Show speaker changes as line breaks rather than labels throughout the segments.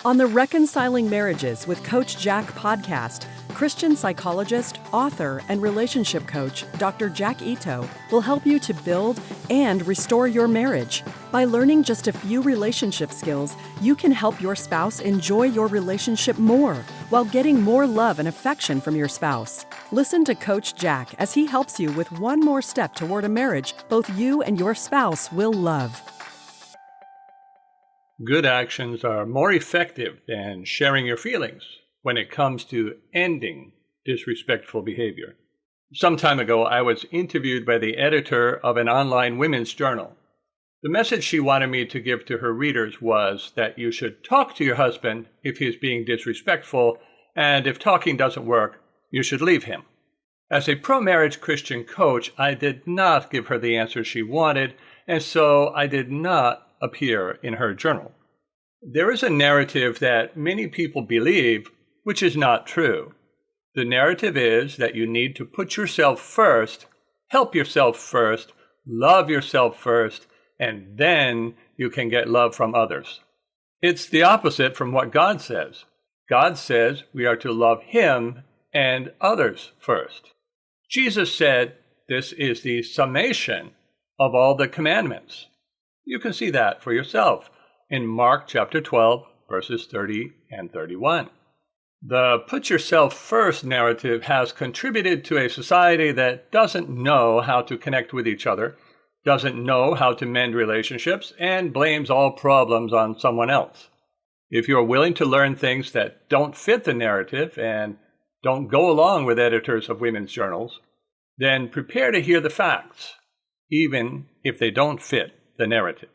On the Reconciling Marriages with Coach Jack podcast, Christian psychologist, author, and relationship coach Dr. Jack Ito will help you to build and restore your marriage. By learning just a few relationship skills, you can help your spouse enjoy your relationship more while getting more love and affection from your spouse. Listen to Coach Jack as he helps you with one more step toward a marriage both you and your spouse will love.
Good actions are more effective than sharing your feelings when it comes to ending disrespectful behavior. Some time ago, I was interviewed by the editor of an online women's journal. The message she wanted me to give to her readers was that you should talk to your husband if he's being disrespectful, and if talking doesn't work, you should leave him. As a pro-marriage Christian coach, I did not give her the answer she wanted, and so I did not appear in her journal. There is a narrative that many people believe, which is not true. The narrative is that you need to put yourself first, help yourself first, love yourself first, and then you can get love from others. It's the opposite from what God says. God says we are to love Him and others first. Jesus said this is the summation of all the commandments. You can see that for yourself in Mark chapter 12, verses 30 and 31. The put yourself first narrative has contributed to a society that doesn't know how to connect with each other, doesn't know how to mend relationships, and blames all problems on someone else. If you're willing to learn things that don't fit the narrative and don't go along with editors of women's journals, then prepare to hear the facts, even if they don't fit the narrative.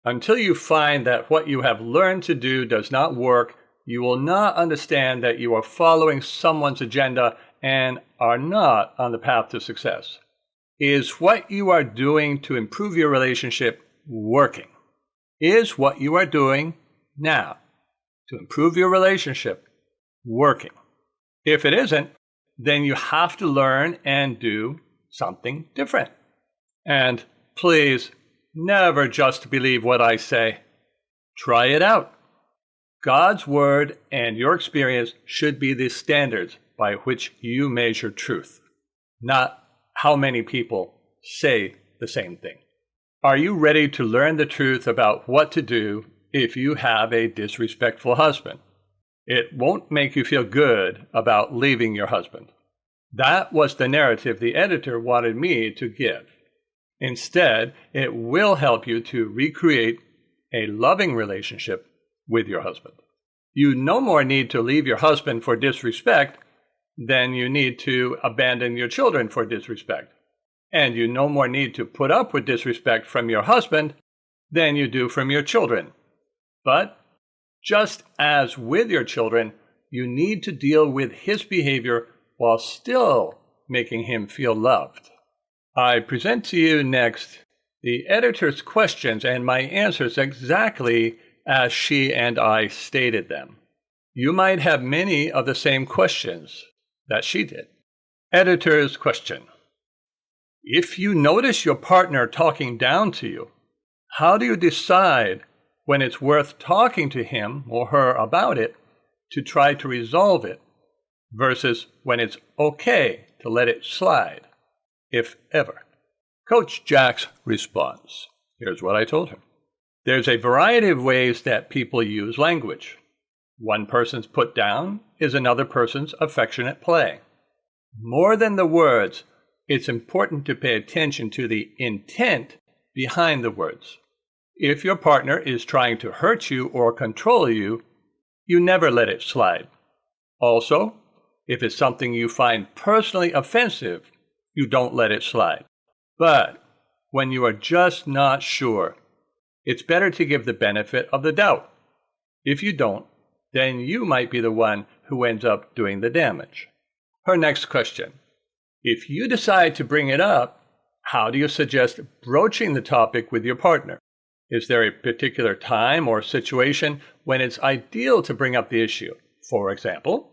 Until you find that what you have learned to do does not work, you will not understand that you are following someone's agenda and are not on the path to success. Is what you are doing to improve your relationship working? Is what you are doing now to improve your relationship working? If it isn't, then you have to learn and do something different. And please, never just believe what I say. Try it out. God's word and your experience should be the standards by which you measure truth, not how many people say the same thing. Are you ready to learn the truth about what to do if you have a disrespectful husband? It won't make you feel good about leaving your husband. That was the narrative the editor wanted me to give. Instead, it will help you to recreate a loving relationship with your husband. You no more need to leave your husband for disrespect than you need to abandon your children for disrespect. And you no more need to put up with disrespect from your husband than you do from your children. But just as with your children, you need to deal with his behavior while still making him feel loved. I present to you next the editor's questions and my answers exactly as she and I stated them. You might have many of the same questions that she did. Editor's question: if you notice your partner talking down to you, how do you decide when it's worth talking to him or her about it to try to resolve it versus when it's okay to let it slide, if ever? Coach Jack's response. Here's what I told him. There's a variety of ways that people use language. One person's put down is another person's affectionate play. More than the words, it's important to pay attention to the intent behind the words. If your partner is trying to hurt you or control you, you never let it slide. Also, if it's something you find personally offensive, you don't let it slide. But when you are just not sure, it's better to give the benefit of the doubt. If you don't, then you might be the one who ends up doing the damage. Her next question: if you decide to bring it up, how do you suggest broaching the topic with your partner? Is there a particular time or situation when it's ideal to bring up the issue? For example,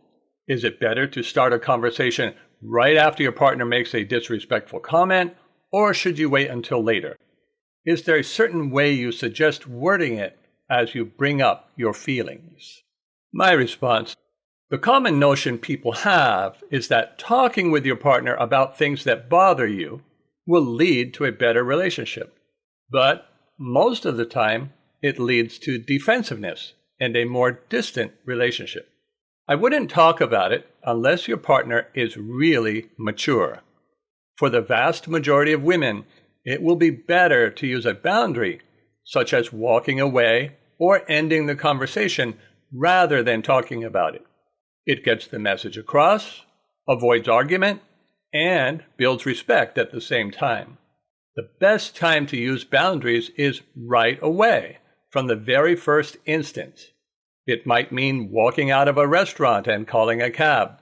is it better to start a conversation right after your partner makes a disrespectful comment, or should you wait until later? Is there a certain way you suggest wording it as you bring up your feelings? My response: the common notion people have is that talking with your partner about things that bother you will lead to a better relationship. But most of the time, it leads to defensiveness and a more distant relationship. I wouldn't talk about it unless your partner is really mature. For the vast majority of women, it will be better to use a boundary, such as walking away or ending the conversation, rather than talking about it. It gets the message across, avoids argument, and builds respect at the same time. The best time to use boundaries is right away, from the very first instance. It might mean walking out of a restaurant and calling a cab.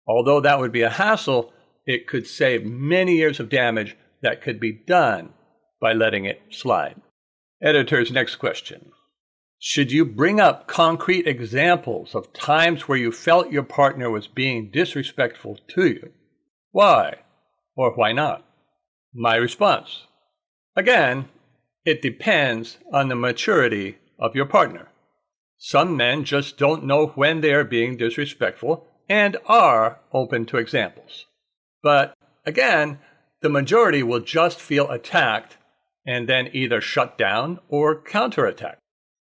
Although that would be a hassle, it could save many years of damage that could be done by letting it slide. Editor's next question: should you bring up concrete examples of times where you felt your partner was being disrespectful to you? Why or why not? My response: again, it depends on the maturity of your partner. Some men just don't know when they are being disrespectful and are open to examples. But again, the majority will just feel attacked and then either shut down or counterattack.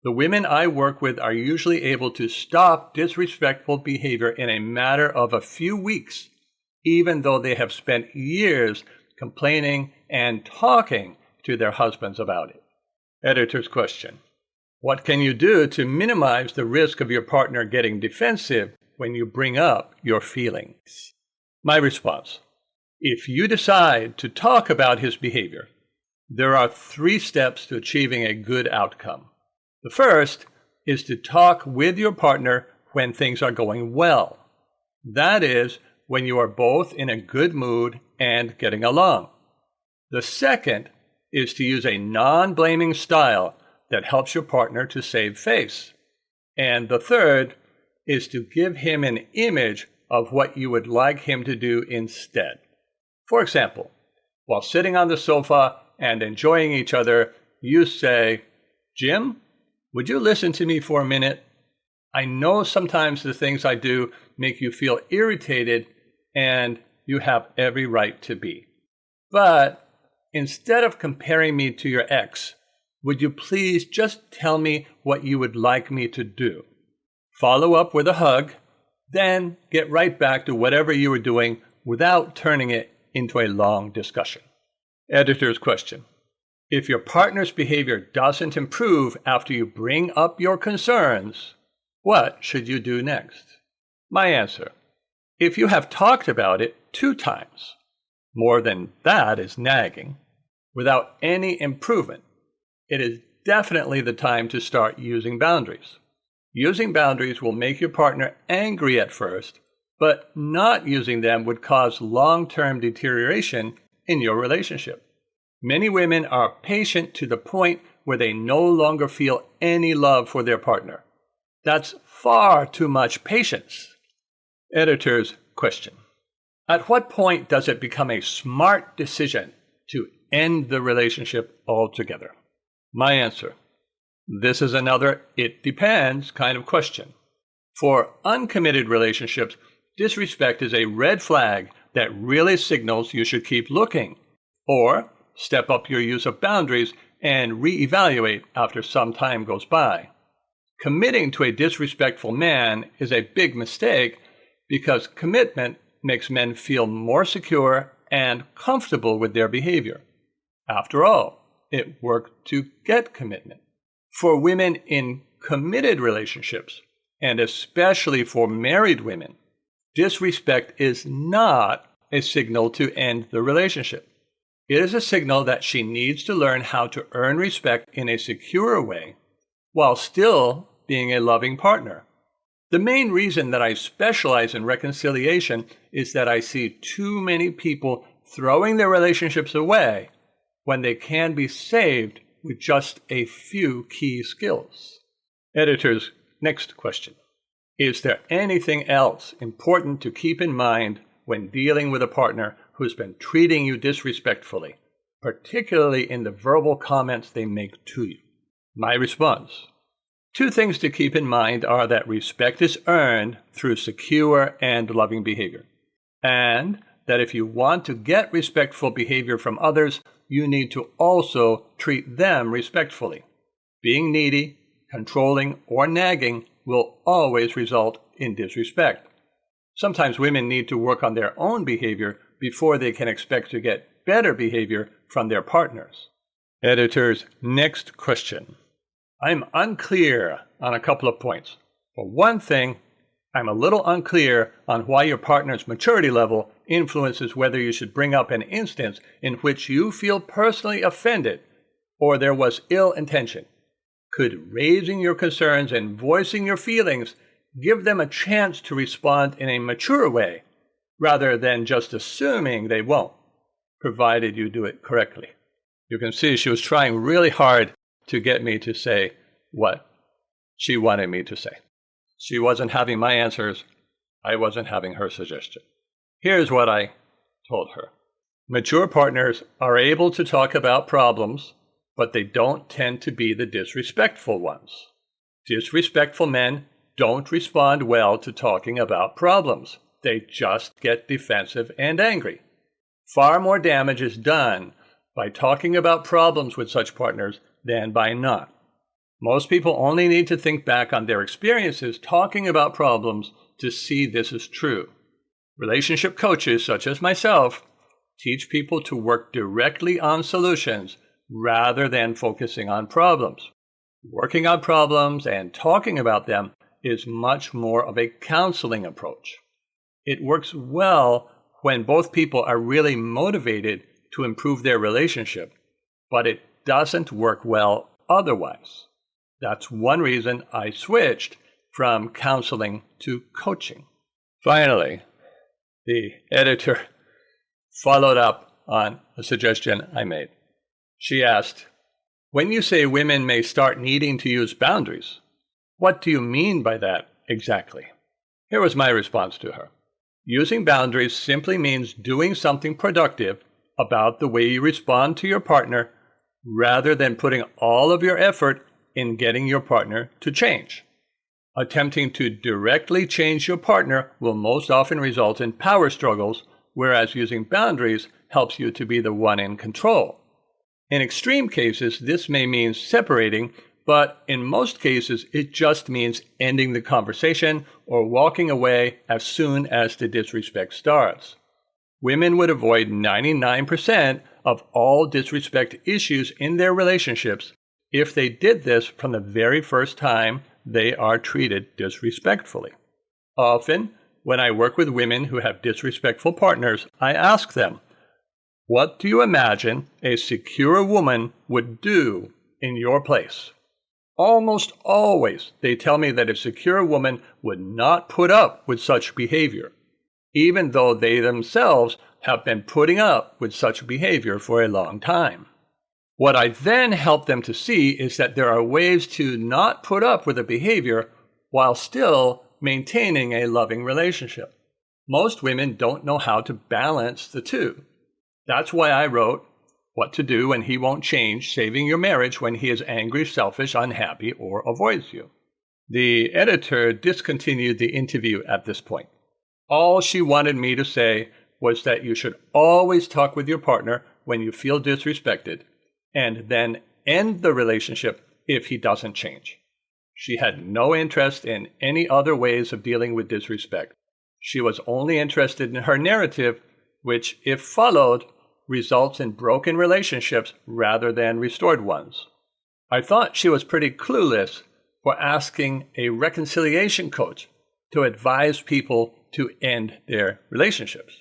The women I work with are usually able to stop disrespectful behavior in a matter of a few weeks, even though they have spent years complaining and talking to their husbands about it. Editor's question: what can you do to minimize the risk of your partner getting defensive when you bring up your feelings? My response: if you decide to talk about his behavior, there are 3 steps to achieving a good outcome. The first is to talk with your partner when things are going well. That is, when you are both in a good mood and getting along. The second is to use a non-blaming style that helps your partner to save face. And the third is to give him an image of what you would like him to do instead. For example, while sitting on the sofa and enjoying each other, you say, "Jim, would you listen to me for a minute? I know sometimes the things I do make you feel irritated, and you have every right to be. But instead of comparing me to your ex, would you please just tell me what you would like me to do?" Follow up with a hug, then get right back to whatever you were doing without turning it into a long discussion. Editor's question: if your partner's behavior doesn't improve after you bring up your concerns, what should you do next? My answer: if you have talked about it 2 times, more than that is nagging, without any improvement, it is definitely the time to start using boundaries. Using boundaries will make your partner angry at first, but not using them would cause long-term deterioration in your relationship. Many women are patient to the point where they no longer feel any love for their partner. That's far too much patience. Editor's question: at what point does it become a smart decision to end the relationship altogether? My answer: this is another "it depends" kind of question. For uncommitted relationships, disrespect is a red flag that really signals you should keep looking, or step up your use of boundaries and reevaluate after some time goes by. Committing to a disrespectful man is a big mistake because commitment makes men feel more secure and comfortable with their behavior. After all, it worked to get commitment. For women in committed relationships, and especially for married women, disrespect is not a signal to end the relationship. It is a signal that she needs to learn how to earn respect in a secure way while still being a loving partner. The main reason that I specialize in reconciliation is that I see too many people throwing their relationships away when they can be saved with just a few key skills. Editor's next question: is there anything else important to keep in mind when dealing with a partner who's been treating you disrespectfully, particularly in the verbal comments they make to you? My response: Two things to keep in mind are that respect is earned through secure and loving behavior, and that if you want to get respectful behavior from others, you need to also treat them respectfully. Being needy, controlling, or nagging will always result in disrespect. Sometimes women need to work on their own behavior before they can expect to get better behavior from their partners. Editor's next question. I'm unclear on a couple of points. For one thing, I'm a little unclear on why your partner's maturity level influences whether you should bring up an instance in which you feel personally offended or there was ill intention. Could raising your concerns and voicing your feelings give them a chance to respond in a mature way, rather than just assuming they won't, provided you do it correctly? You can see she was trying really hard to get me to say what she wanted me to say. She wasn't having my answers. I wasn't having her suggestion. Here's what I told her. Mature partners are able to talk about problems, but they don't tend to be the disrespectful ones. Disrespectful men don't respond well to talking about problems. They just get defensive and angry. Far more damage is done by talking about problems with such partners than by not. Most people only need to think back on their experiences talking about problems to see this is true. Relationship coaches, such as myself, teach people to work directly on solutions rather than focusing on problems. Working on problems and talking about them is much more of a counseling approach. It works well when both people are really motivated to improve their relationship, but it doesn't work well otherwise. That's one reason I switched from counseling to coaching. Finally, the editor followed up on a suggestion I made. She asked, when you say women may start needing to use boundaries, what do you mean by that exactly? Here was my response to her. Using boundaries simply means doing something productive about the way you respond to your partner rather than putting all of your effort in getting your partner to change. Attempting to directly change your partner will most often result in power struggles, whereas using boundaries helps you to be the one in control. In extreme cases, this may mean separating, but in most cases, it just means ending the conversation or walking away as soon as the disrespect starts. Women would avoid 99% of all disrespect issues in their relationships if they did this from the very first time they are treated disrespectfully. Often, when I work with women who have disrespectful partners, I ask them, what do you imagine a secure woman would do in your place? Almost always, they tell me that a secure woman would not put up with such behavior, even though they themselves have been putting up with such behavior for a long time. What I then help them to see is that there are ways to not put up with a behavior while still maintaining a loving relationship. Most women don't know how to balance the two. That's why I wrote What to Do When He Won't Change, Saving Your Marriage When He is Angry, Selfish, Unhappy, or Avoids You. The editor discontinued the interview at this point. All she wanted me to say was that you should always talk with your partner when you feel disrespected, and then end the relationship if he doesn't change. She had no interest in any other ways of dealing with disrespect. She was only interested in her narrative, which, if followed, results in broken relationships rather than restored ones. I thought she was pretty clueless for asking a reconciliation coach to advise people to end their relationships.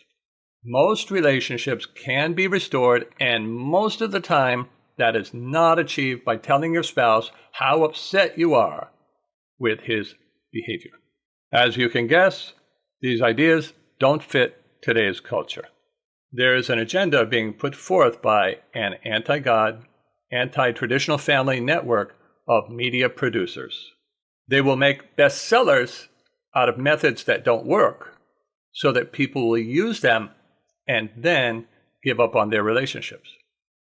Most relationships can be restored, and most of the time, that is not achieved by telling your spouse how upset you are with his behavior. As you can guess, these ideas don't fit today's culture. There is an agenda being put forth by an anti-God, anti-traditional family network of media producers. They will make bestsellers out of methods that don't work so that people will use them and then give up on their relationships.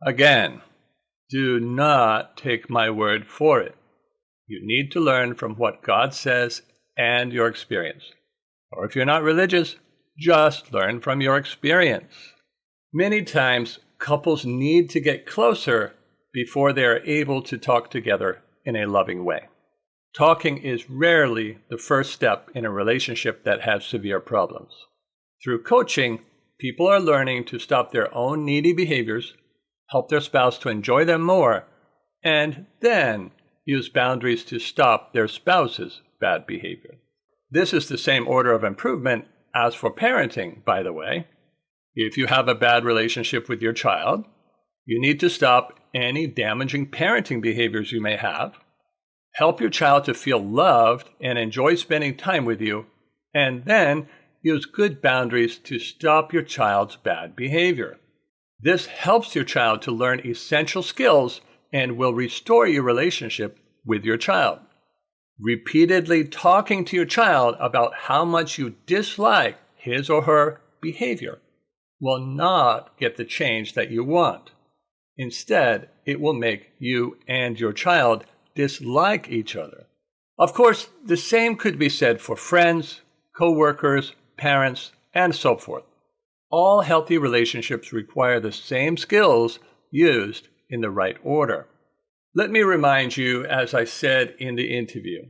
Again, do not take my word for it. You need to learn from what God says and your experience. Or if you're not religious, just learn from your experience. Many times, couples need to get closer before they are able to talk together in a loving way. Talking is rarely the first step in a relationship that has severe problems. Through coaching, people are learning to stop their own needy behaviors, help their spouse to enjoy them more, and then use boundaries to stop their spouse's bad behavior. This is the same order of improvement as for parenting, by the way. If you have a bad relationship with your child, you need to stop any damaging parenting behaviors you may have, help your child to feel loved and enjoy spending time with you, and then use good boundaries to stop your child's bad behavior. This helps your child to learn essential skills and will restore your relationship with your child. Repeatedly talking to your child about how much you dislike his or her behavior will not get the change that you want. Instead, it will make you and your child dislike each other. Of course, the same could be said for friends, co-workers, parents, and so forth. All healthy relationships require the same skills used in the right order. Let me remind you, as I said in the interview,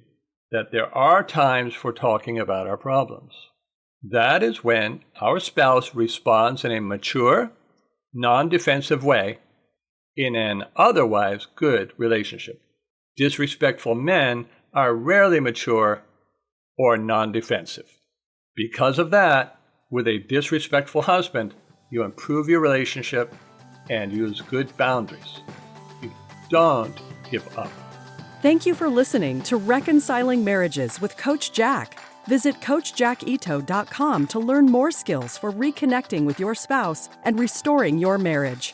that there are times for talking about our problems. That is when our spouse responds in a mature, non-defensive way in an otherwise good relationship. Disrespectful men are rarely mature or non-defensive. Because of that, with a disrespectful husband, you improve your relationship and use good boundaries. You don't give up.
Thank you for listening to Reconciling Marriages with Coach Jack. Visit CoachJackIto.com to learn more skills for reconnecting with your spouse and restoring your marriage.